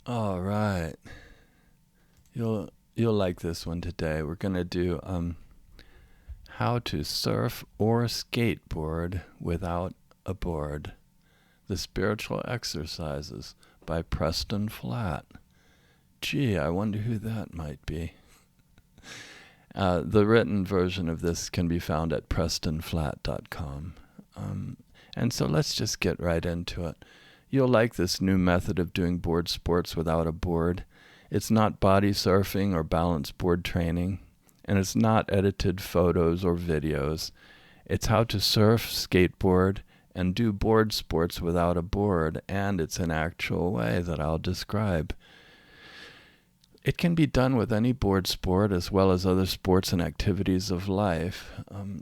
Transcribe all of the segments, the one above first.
All right. You'll like this one today. We're gonna do how to surf or skateboard without a board. The Spiritual Exercises by Preston Flatt. Gee, I wonder who that might be. The written version of this can be found at prestonflatt.com. And so let's just get right into it. You'll like this new method of doing board sports without a board. It's not body surfing or balance board training, and it's not edited photos or videos. It's how to surf, skateboard, and do board sports without a board, and it's an actual way that I'll describe. It can be done with any board sport as well as other sports and activities of life.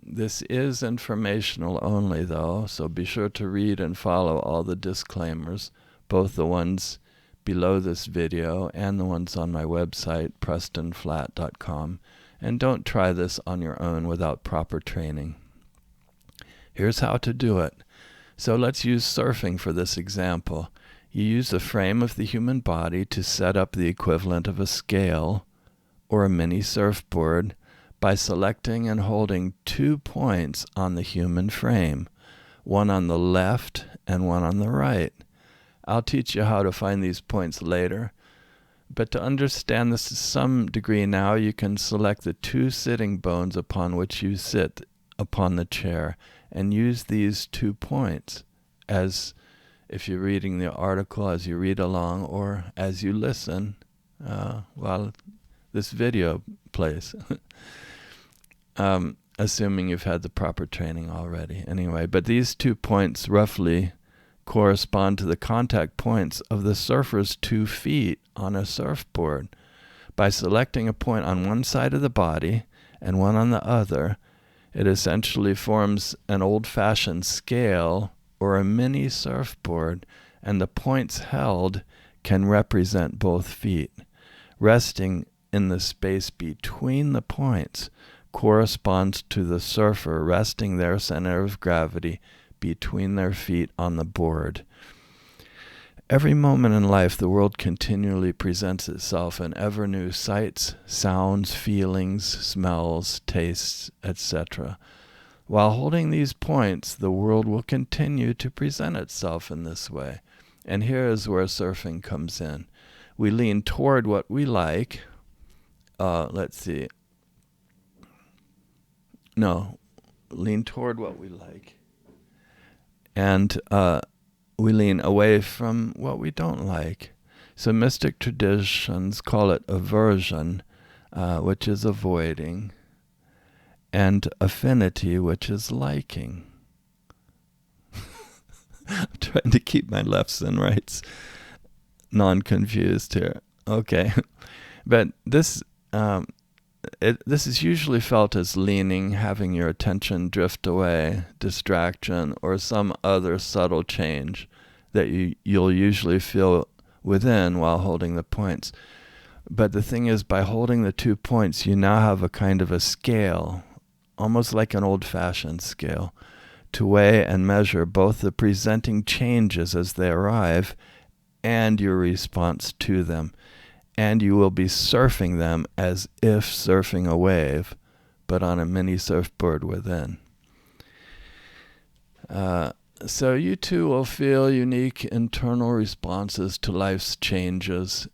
This is informational only, though, so be sure to read and follow all the disclaimers, both the ones below this video and the ones on my website, prestonflatt.com, and don't try this on your own without proper training. Here's how to do it. So let's use surfing for this example. You use the frame of the human body to set up the equivalent of a scale or a mini surfboard by selecting and holding 2 points on the human frame, one on the left and one on the right. I'll teach you how to find these points later, but to understand this to some degree now, you can select the 2 sitting bones upon which you sit upon the chair and use these 2 points as if you're reading the article as you read along or as you listen while this video plays. Assuming you've had the proper training already. Anyway, but these 2 points roughly correspond to the contact points of the surfer's 2 feet on a surfboard. By selecting a point on one side of the body and one on the other, it essentially forms an old-fashioned scale or a mini surfboard, and the points held can represent both feet. Resting in the space between the points corresponds to the surfer resting their center of gravity between their feet on the board. Every moment in life, the world continually presents itself in ever new sights, sounds, feelings, smells, tastes, etc. While holding these points, the world will continue to present itself in this way. And here is where surfing comes in. We lean toward what we like. Lean toward what we like. And we lean away from what we don't like. So mystic traditions call it aversion, which is avoiding, and affinity, which is liking. I'm trying to keep my lefts and rights non-confused here. Okay. But this is usually felt as leaning, having your attention drift away, distraction, or some other subtle change that you'll usually feel within while holding the points. But the thing is, by holding the 2 points, you now have a kind of a scale, almost like an old-fashioned scale, to weigh and measure both the presenting changes as they arrive and your response to them. And you will be surfing them as if surfing a wave, but on a mini surfboard within. So you too will feel unique internal responses to life's changes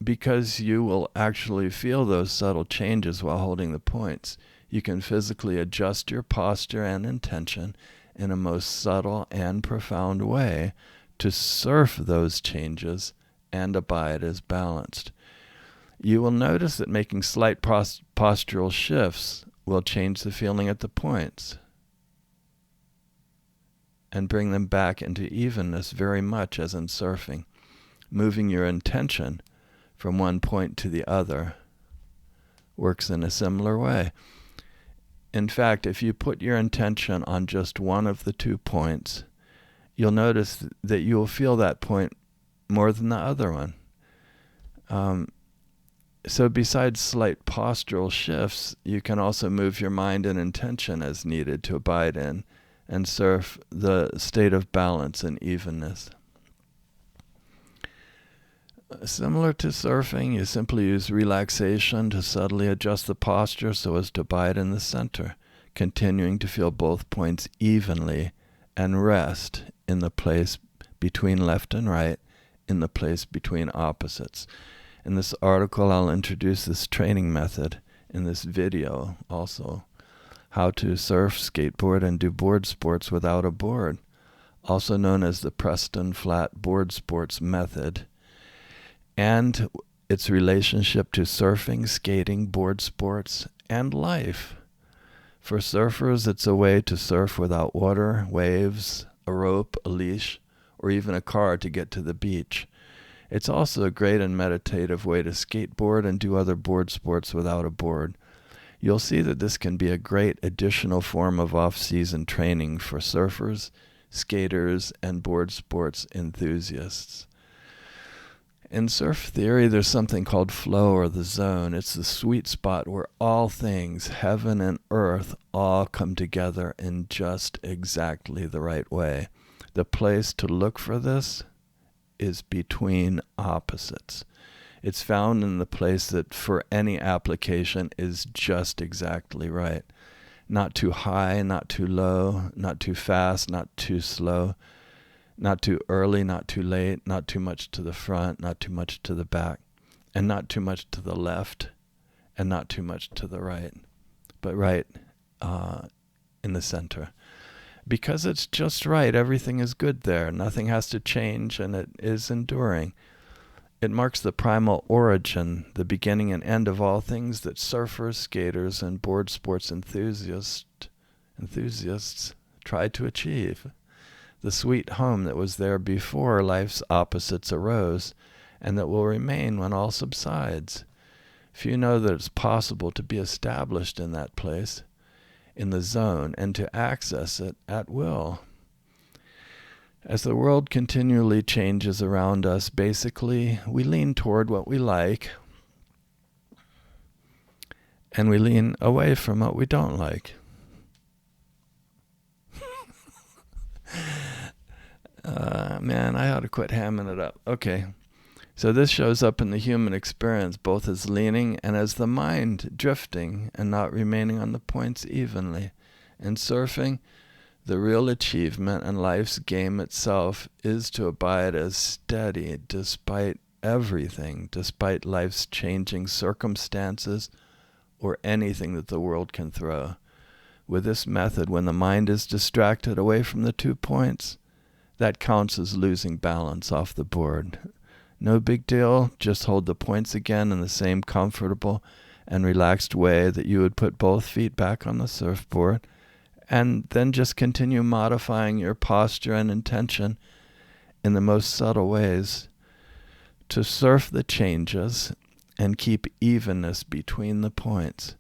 because you will actually feel those subtle changes while holding the points. You can physically adjust your posture and intention in a most subtle and profound way to surf those changes and abide as balanced. You will notice that making slight postural shifts will change the feeling at the points and bring them back into evenness very much as in surfing. Moving your intention from one point to the other works in a similar way. In fact, if you put your intention on just one of the 2 points, you'll notice that you will feel that point more than the other one. So besides slight postural shifts, you can also move your mind and intention as needed to abide in and surf the state of balance and evenness. Similar to surfing, you simply use relaxation to subtly adjust the posture so as to abide in the center, continuing to feel both points evenly and rest in the place between left and right, in the place between opposites. In this article, I'll introduce this training method. In this video also, how to surf, skateboard, and do board sports without a board, also known as the Preston Flatt board sports method, and its relationship to surfing, skating, board sports, and life. For surfers, it's a way to surf without water, waves, a rope, a leash, or even a car to get to the beach. It's also a great and meditative way to skateboard and do other board sports without a board. You'll see that this can be a great additional form of off-season training for surfers, skaters, and board sports enthusiasts. In surf theory, there's something called flow, or the zone. It's the sweet spot where all things, heaven and earth, all come together in just exactly the right way. The place to look for this is between opposites. It's found in the place that for any application is just exactly right. Not too high, not too low, not too fast, not too slow, not too early, not too late, not too much to the front, not too much to the back, and not too much to the left, and not too much to the right, but right in the center. Because it's just right, everything is good there. Nothing has to change, and it is enduring. It marks the primal origin, the beginning and end of all things that surfers, skaters, and board sports enthusiasts try to achieve. The sweet home that was there before life's opposites arose, and that will remain when all subsides. Few know that it's possible to be established in that place, in the zone, and to access it at will. As the world continually changes around us, basically, we lean toward what we like, and we lean away from what we don't like. Man, I ought to quit hamming it up. Okay. So this shows up in the human experience, both as leaning and as the mind drifting and not remaining on the points evenly. In surfing, the real achievement and life's game itself is to abide as steady despite everything, despite life's changing circumstances or anything that the world can throw. With this method, when the mind is distracted away from the 2 points, that counts as losing balance off the board. No big deal, just hold the points again in the same comfortable and relaxed way that you would put both feet back on the surfboard, and then just continue modifying your posture and intention in the most subtle ways to surf the changes and keep evenness between the points.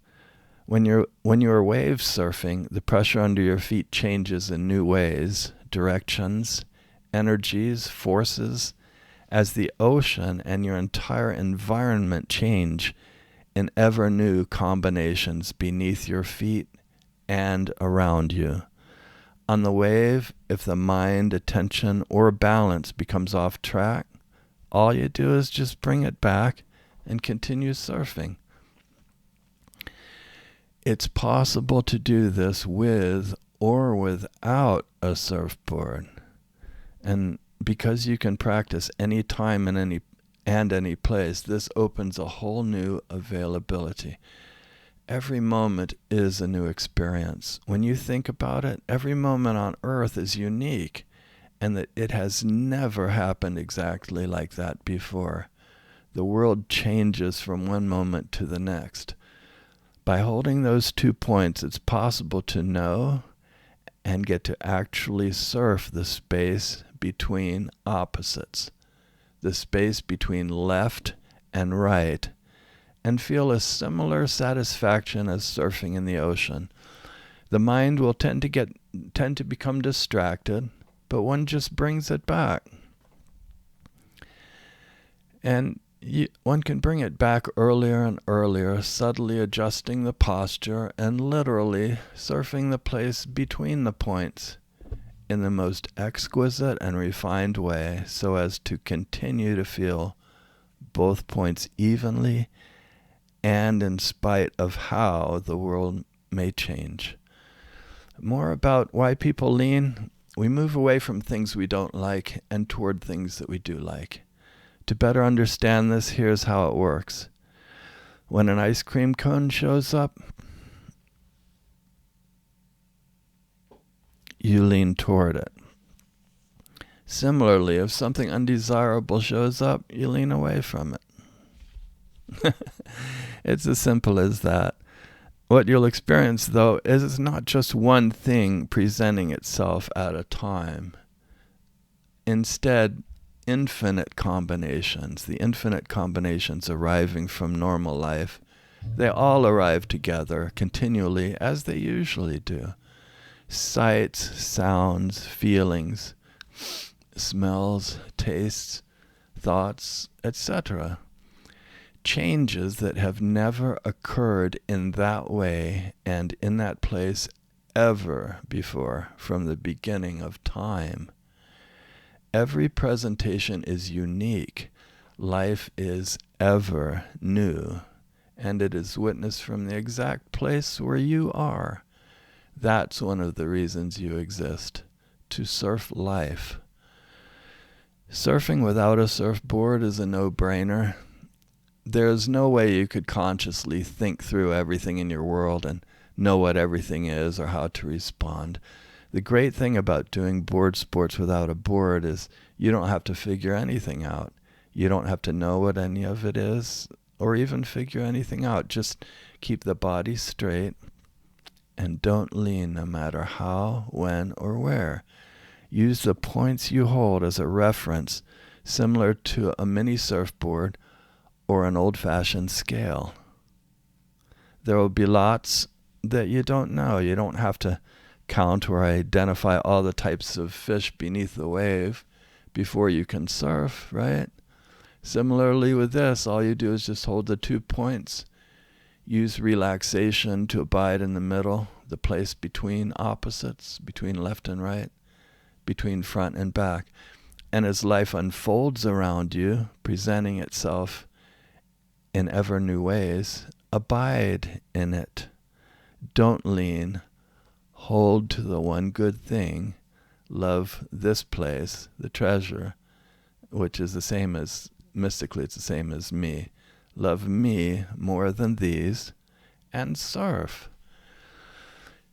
When you are wave surfing, the pressure under your feet changes in new ways, directions, energies, forces, as the ocean and your entire environment change in ever new combinations beneath your feet and around you. On the wave, if the mind, attention, or balance becomes off track, all you do is just bring it back and continue surfing. It's possible to do this with or without a surfboard. And because you can practice any time and any place, this opens a whole new availability. Every moment is a new experience. When you think about it, every moment on earth is unique, and that it has never happened exactly like that before. The world changes from one moment to the next. By holding those 2 points, it's possible to know and get to actually surf the space between opposites, the space between left and right, and feel a similar satisfaction as surfing in the ocean. The mind will tend to become distracted, but one just brings it back. And one can bring it back earlier and earlier, subtly adjusting the posture and literally surfing the place between the points in the most exquisite and refined way, so as to continue to feel both points evenly, and in spite of how the world may change. More about why people lean. We move away from things we don't like and toward things that we do like. To better understand this, here's how it works. When an ice cream cone shows up, you lean toward it. Similarly, if something undesirable shows up, you lean away from it. It's as simple as that. What you'll experience, though, is it's not just one thing presenting itself at a time. Instead, infinite combinations, the infinite combinations arriving from normal life, they all arrive together continually as they usually do. Sights, sounds, feelings, smells, tastes, thoughts, etc. Changes that have never occurred in that way and in that place ever before from the beginning of time. Every presentation is unique. Life is ever new, and it is witnessed from the exact place where you are. That's one of the reasons you exist, to surf life. Surfing without a surfboard is a no-brainer. There's no way you could consciously think through everything in your world and know what everything is or how to respond. The great thing about doing board sports without a board is you don't have to figure anything out. You don't have to know what any of it is or even figure anything out. Just keep the body straight and don't lean no matter how, when, or where. Use the points you hold as a reference, similar to a mini surfboard or an old-fashioned scale. There will be lots that you don't know. You don't have to count or identify all the types of fish beneath the wave before you can surf, right? Similarly with this, all you do is just hold the 2 points. Use relaxation to abide in the middle, the place between opposites, between left and right, between front and back. And as life unfolds around you, presenting itself in ever new ways, abide in it. Don't lean. Hold to the one good thing. Love this place, the treasure, which is the same as, mystically, it's the same as me. Love me more than these, and surf.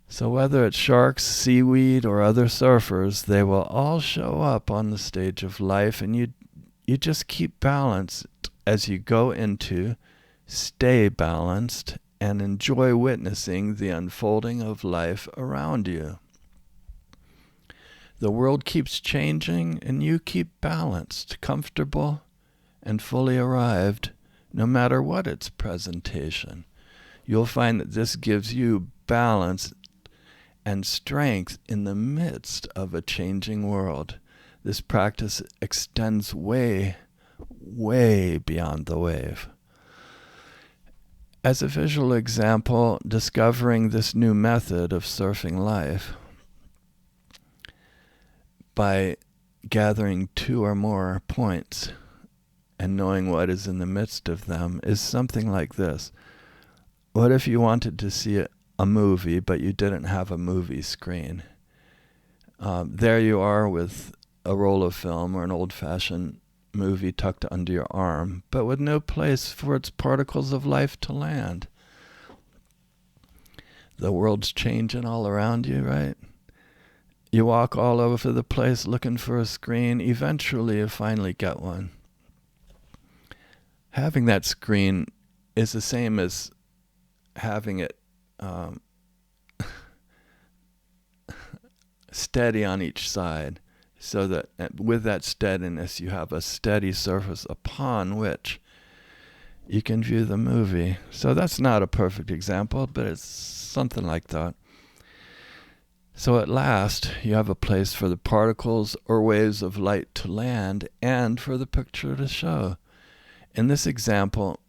So whether it's sharks, seaweed, or other surfers, they will all show up on the stage of life, and you just keep balanced as you go into, stay balanced, and enjoy witnessing the unfolding of life around you. The world keeps changing, and you keep balanced, comfortable, and fully arrived, no matter what its presentation. You'll find that this gives you balance and strength in the midst of a changing world. This practice extends way, way beyond the wave. As a visual example, discovering this new method of surfing life by gathering 2 or more points and knowing what is in the midst of them is something like this. What if you wanted to see a movie, but you didn't have a movie screen? There you are with a roll of film or an old-fashioned movie tucked under your arm, but with no place for its particles of life to land. The world's changing all around you, right? You walk all over the place looking for a screen. Eventually, you finally get one. Having that screen is the same as having it steady on each side, so that with that steadiness you have a steady surface upon which you can view the movie. So that's not a perfect example, but it's something like that. So at last, you have a place for the particles or waves of light to land and for the picture to show. In this example,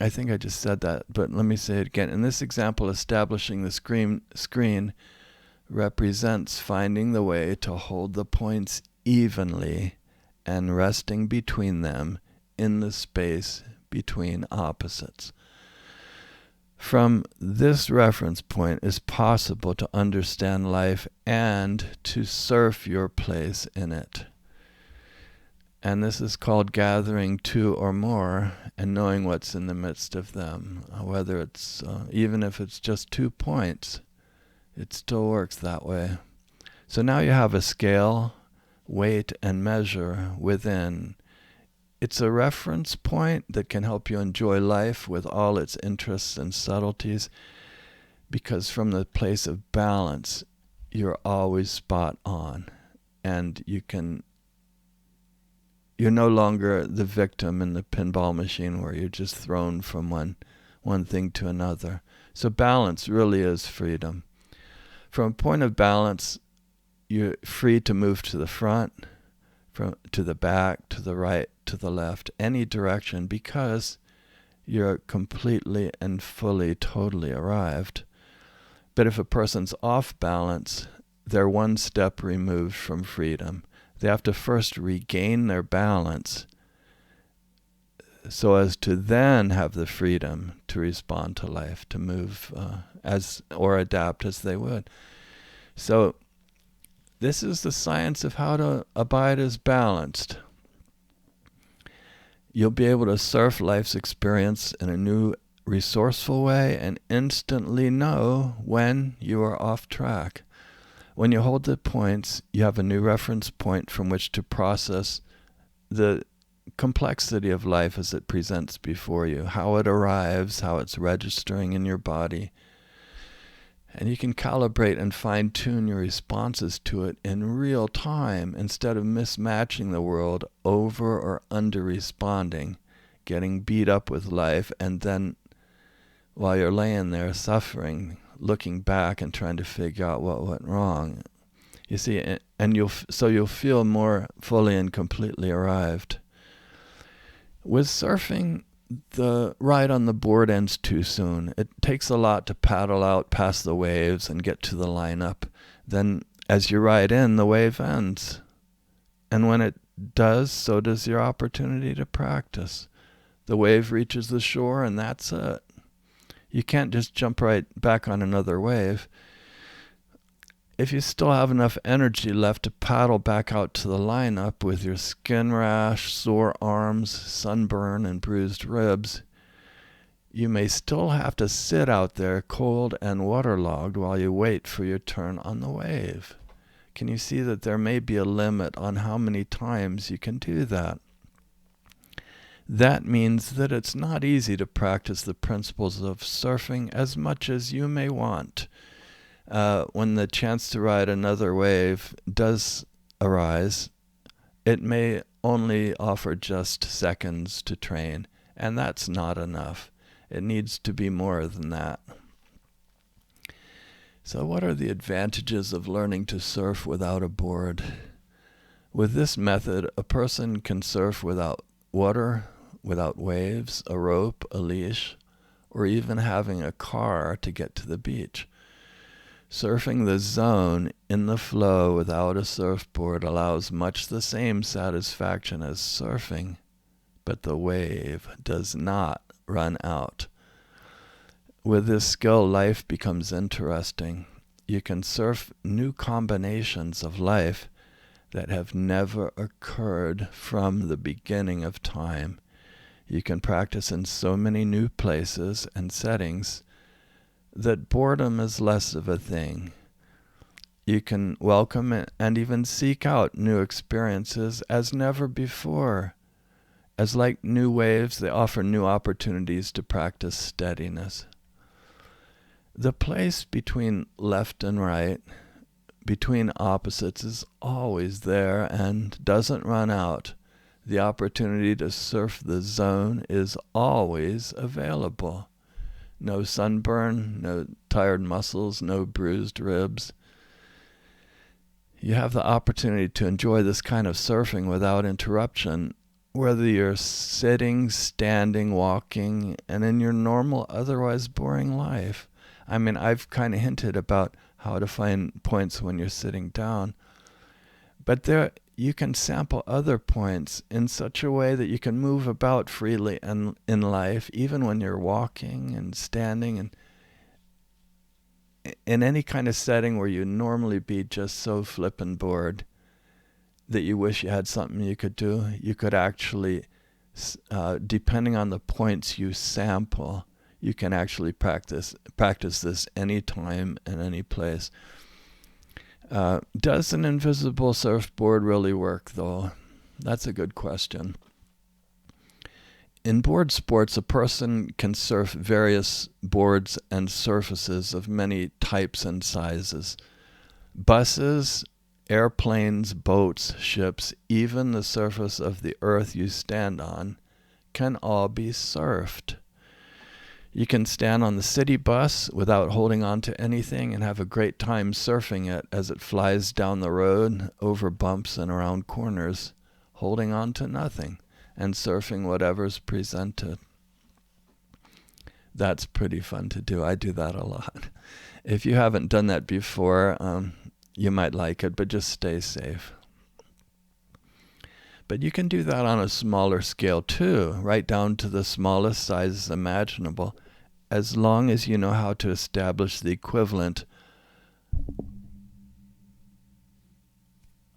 I think I just said that, but let me say it again. In this example, establishing the screen represents finding the way to hold the points evenly and resting between them in the space between opposites. From this reference point, it's possible to understand life and to surf your place in it. And this is called gathering two or more and knowing what's in the midst of them. Whether it's, even if it's just 2 points, it still works that way. So now you have a scale, weight, and measure within. It's a reference point that can help you enjoy life with all its interests and subtleties, because from the place of balance, you're always spot on, and you're no longer the victim in the pinball machine where you're just thrown from one thing to another. So balance really is freedom. From a point of balance, you're free to move to the front, to the back, to the right, to the left, any direction, because you're completely and fully, totally arrived. But if a person's off balance, they're one step removed from freedom. They have to first regain their balance so as to then have the freedom to respond to life, to move or adapt as they would. So this is the science of how to abide as balanced. You'll be able to surf life's experience in a new, resourceful way and instantly know when you are off track. When you hold the points, you have a new reference point from which to process the complexity of life as it presents before you, how it arrives, how it's registering in your body. And you can calibrate and fine-tune your responses to it in real time instead of mismatching the world, over or under-responding, getting beat up with life, and then while you're laying there suffering, looking back and trying to figure out what went wrong. You see, and you'll feel more fully and completely arrived. With surfing, the ride on the board ends too soon. It takes a lot to paddle out past the waves and get to the lineup. Then as you ride in, the wave ends. And when it does, so does your opportunity to practice. The wave reaches the shore and that's it. You can't just jump right back on another wave. If you still have enough energy left to paddle back out to the lineup with your skin rash, sore arms, sunburn, and bruised ribs, you may still have to sit out there cold and waterlogged while you wait for your turn on the wave. Can you see that there may be a limit on how many times you can do that? That means that it's not easy to practice the principles of surfing as much as you may want. When the chance to ride another wave does arise, it may only offer just seconds to train, and that's not enough. It needs to be more than that. So what are the advantages of learning to surf without a board? With this method, a person can surf without water, without waves, a rope, a leash, or even having a car to get to the beach. Surfing the zone in the flow without a surfboard allows much the same satisfaction as surfing, but the wave does not run out. With this skill, life becomes interesting. You can surf new combinations of life that have never occurred from the beginning of time. You can practice in so many new places and settings that boredom is less of a thing. You can welcome and even seek out new experiences as never before. As like new waves, they offer new opportunities to practice steadiness. The place between left and right, between opposites, is always there and doesn't run out. The opportunity to surf the zone is always available. No sunburn, no tired muscles, no bruised ribs. You have the opportunity to enjoy this kind of surfing without interruption, whether you're sitting, standing, walking, and in your normal, otherwise boring life. I mean, I've kind of hinted about how to find points when you're sitting down. But you can sample other points in such a way that you can move about freely in life, even when you're walking and standing and in any kind of setting where you normally be just so flippin' bored that you wish you had something you could do. You could actually, depending on the points you sample, you can actually practice this anytime and any place. Does an invisible surfboard really work, though? That's a good question. In board sports, a person can surf various boards and surfaces of many types and sizes. Buses, airplanes, boats, ships, even the surface of the earth you stand on can all be surfed. You can stand on the city bus without holding on to anything and have a great time surfing it as it flies down the road, over bumps and around corners, holding on to nothing and surfing whatever's presented. That's pretty fun to do. I do that a lot. If you haven't done that before, you might like it, but just stay safe. But you can do that on a smaller scale too, right down to the smallest sizes imaginable, as long as you know how to establish the equivalent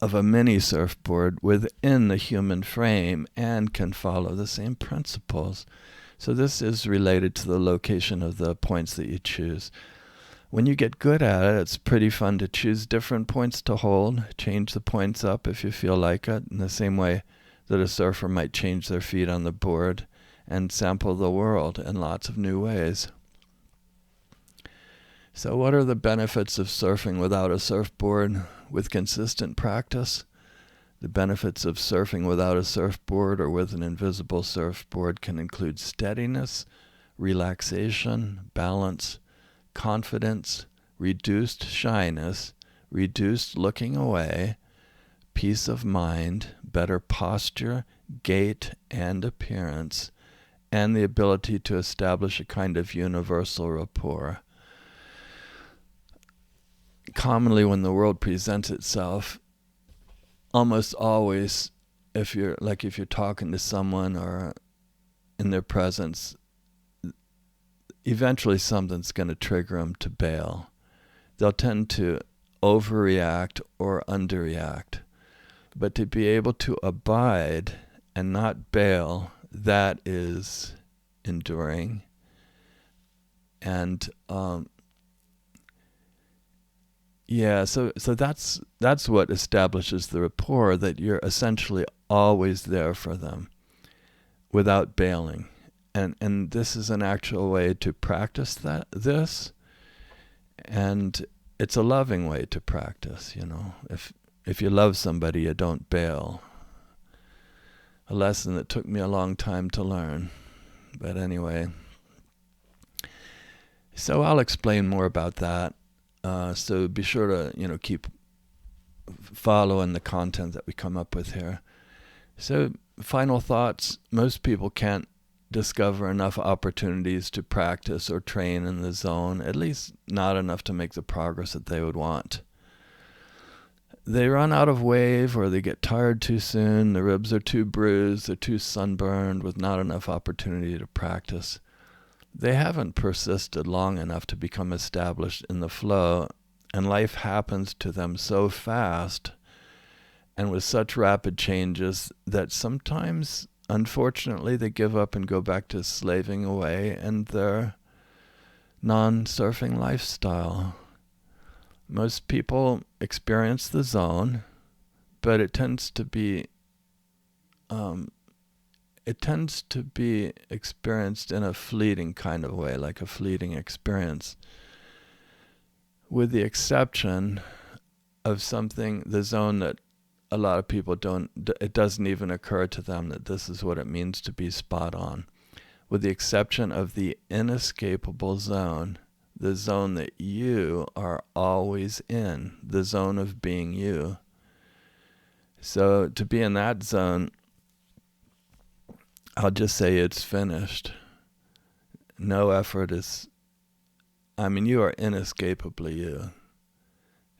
of a mini surfboard within the human frame and can follow the same principles. So this is related to the location of the points that you choose. When you get good at it, it's pretty fun to choose different points to hold, change the points up if you feel like it, in the same way that a surfer might change their feet on the board and sample the world in lots of new ways. So what are the benefits of surfing without a surfboard with consistent practice? The benefits of surfing without a surfboard or with an invisible surfboard can include steadiness, relaxation, balance, confidence, reduced shyness, reduced looking away, peace of mind, better posture, gait, and appearance, and the ability to establish a kind of universal rapport. Commonly, when the world presents itself, almost always, if you're talking to someone or in their presence, eventually something's going to trigger them to bail. They'll tend to overreact or underreact. But to be able to abide and not bail, that is enduring. And so that's what establishes the rapport, that you're essentially always there for them without bailing. And this is an actual way to practice this, and it's a loving way to practice, If you love somebody, you don't bail. A lesson that took me a long time to learn. But anyway, so I'll explain more about that. So be sure to, keep following the content that we come up with here. So final thoughts. Most people can't discover enough opportunities to practice or train in the zone, at least not enough to make the progress that they would want. They run out of wave, or they get tired too soon, the ribs are too bruised, they're too sunburned with not enough opportunity to practice. They haven't persisted long enough to become established in the flow, and life happens to them so fast and with such rapid changes that sometimes, unfortunately, they give up and go back to slaving away in their non-surfing lifestyle. Most people experience the zone, but it tends to be experienced in a fleeting kind of way, like a fleeting experience, with the exception of the zone that a lot of people it doesn't even occur to them that this is what it means to be spot on, with the exception of the inescapable zone, the zone that you are always in, the zone of being you. So to be in that zone, I'll just say it's finished. No effort you are inescapably you.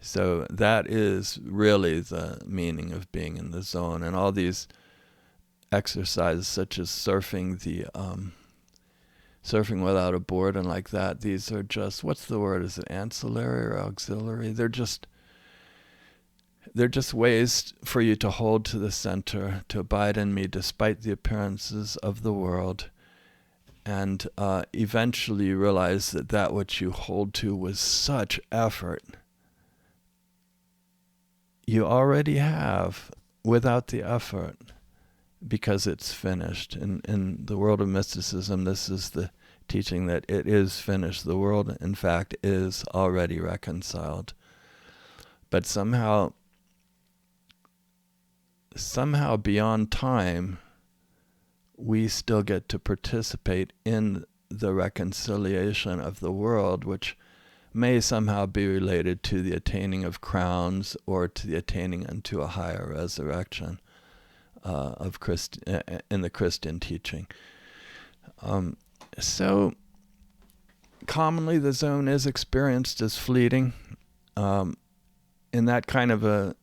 So that is really the meaning of being in the zone. And all these exercises, such as surfing without a board and like that, these are just, what's the word? Is it ancillary or auxiliary? They're just ways for you to hold to the center, to abide in me despite the appearances of the world. And eventually you realize that which you hold to was such effort you already have without the effort, because it's finished. In the world of mysticism, this is the teaching that it is finished. The world, in fact, is already reconciled. But somehow beyond time, we still get to participate in the reconciliation of the world, which may somehow be related to the attaining of crowns or to the attaining unto a higher resurrection in the Christian teaching. So commonly the zone is experienced as fleeting. In that kind of a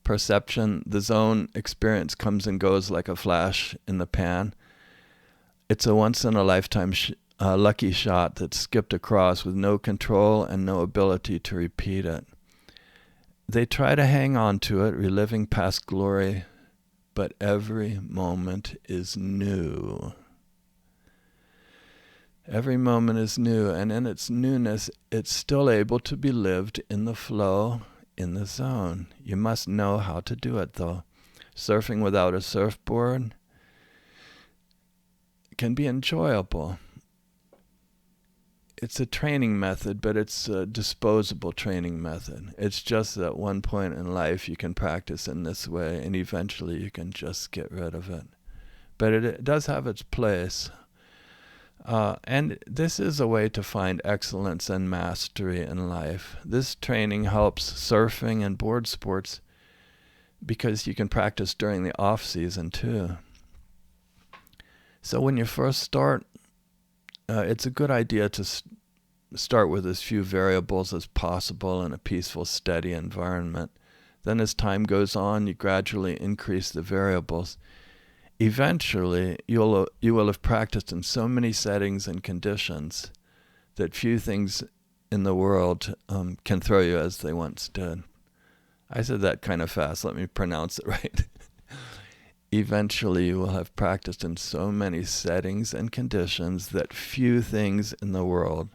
perception, the zone experience comes and goes like a flash in the pan. It's a once-in-a-lifetime lucky shot that's skipped across with no control and no ability to repeat it. They try to hang on to it, reliving past glory, but every moment is new. Every moment is new, and in its newness, it's still able to be lived in the flow, in the zone. You must know how to do it, though. Surfing without a surfboard can be enjoyable. It's a training method, but it's a disposable training method. It's just that one point in life you can practice in this way, and eventually you can just get rid of it. But it does have its place. And this is a way to find excellence and mastery in life. This training helps surfing and board sports because you can practice during the off season too. So when you first start, it's a good idea to start with as few variables as possible in a peaceful, steady environment. Then as time goes on, you gradually increase the variables. Eventually, you will have practiced in so many settings and conditions that few things in the world can throw you as they once did. I said that kind of fast. Let me pronounce it right. Eventually, you will have practiced in so many settings and conditions that few things in the world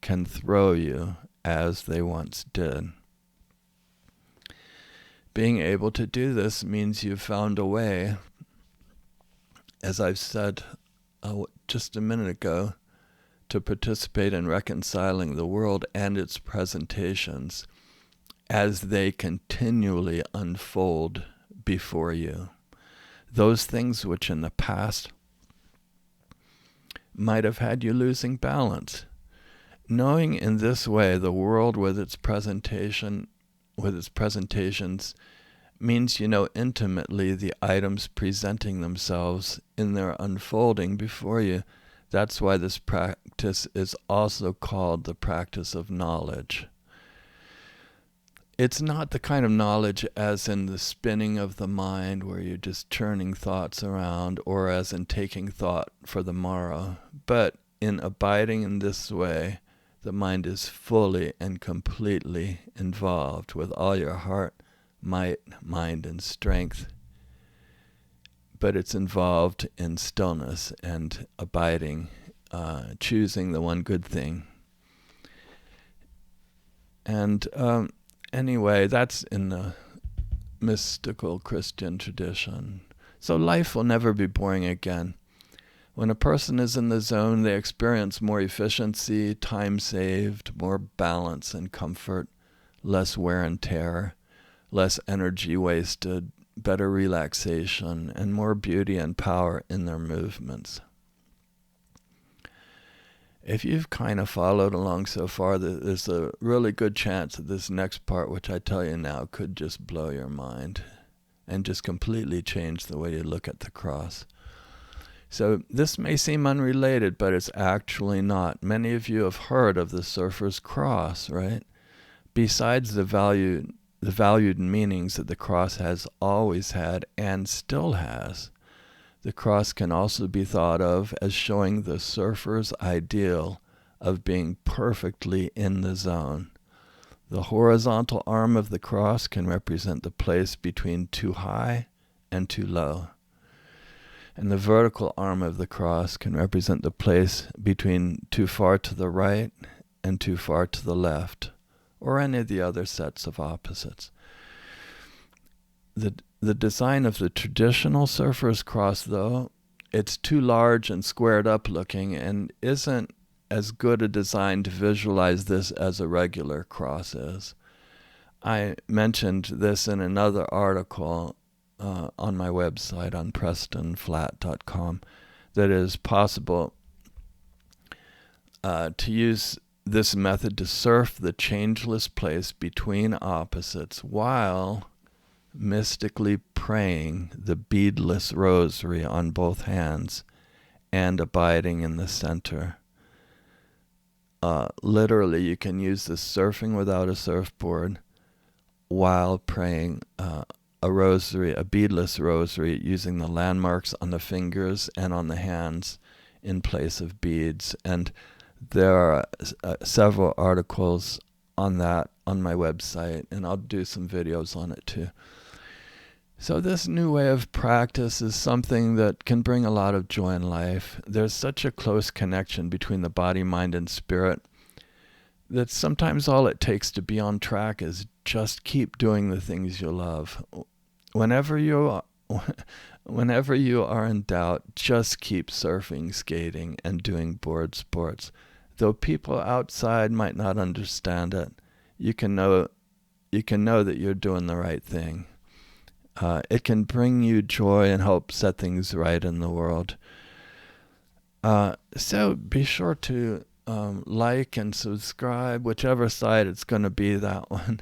can throw you as they once did. Being able to do this means you've found a way, as I've said just a minute ago, to participate in reconciling the world and its presentations as they continually unfold before you. Those things which in the past might have had you losing balance. Knowing in this way the world with its presentations means you know intimately the items presenting themselves in their unfolding before you. That's why this practice is also called the practice of knowledge. It's not the kind of knowledge as in the spinning of the mind where you're just churning thoughts around, or as in taking thought for the morrow, but in abiding in this way, the mind is fully and completely involved with all your heart, might, mind, and strength. But it's involved in stillness and abiding, choosing the one good thing. And anyway, that's in the mystical Christian tradition. So life will never be boring again. When a person is in the zone, they experience more efficiency, time saved, more balance and comfort, less wear and tear, less energy wasted, better relaxation, and more beauty and power in their movements. If you've kind of followed along so far, there's a really good chance that this next part, which I tell you now, could just blow your mind and just completely change the way you look at the cross. So this may seem unrelated, but it's actually not. Many of you have heard of the Surfer's Cross, right? besides the valued meanings that the cross has always had and still has, the cross can also be thought of as showing the surfer's ideal of being perfectly in the zone. The horizontal arm of the cross can represent the place between too high and too low. And the vertical arm of the cross can represent the place between too far to the right and too far to the left, or any of the other sets of opposites. The design of the traditional surfer's cross, though, it's too large and squared up looking and isn't as good a design to visualize this as a regular cross is. I mentioned this in another article on my website on PrestonFlatt.com, that it is possible to use this method to surf the changeless place between opposites while mystically praying the beadless rosary on both hands and abiding in the center. Literally, you can use this surfing without a surfboard while praying a rosary, a beadless rosary, using the landmarks on the fingers and on the hands in place of beads. And there are several articles on that on my website, and I'll do some videos on it too. So this new way of practice is something that can bring a lot of joy in life. There's such a close connection between the body, mind, and spirit that sometimes all it takes to be on track is just keep doing the things you love. Whenever you are in doubt, just keep surfing, skating, and doing board sports. Though people outside might not understand it, you can know that you're doing the right thing. It can bring you joy and help set things right in the world. So be sure to like and subscribe, whichever side it's going to be, that one.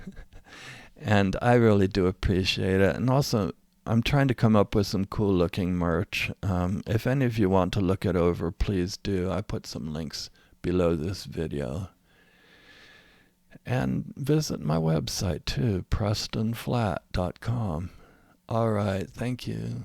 And I really do appreciate it. And also, I'm trying to come up with some cool looking merch. If any of you want to look it over, please do. I put some links below this video. And visit my website too, PrestonFlatt.com. All right, thank you.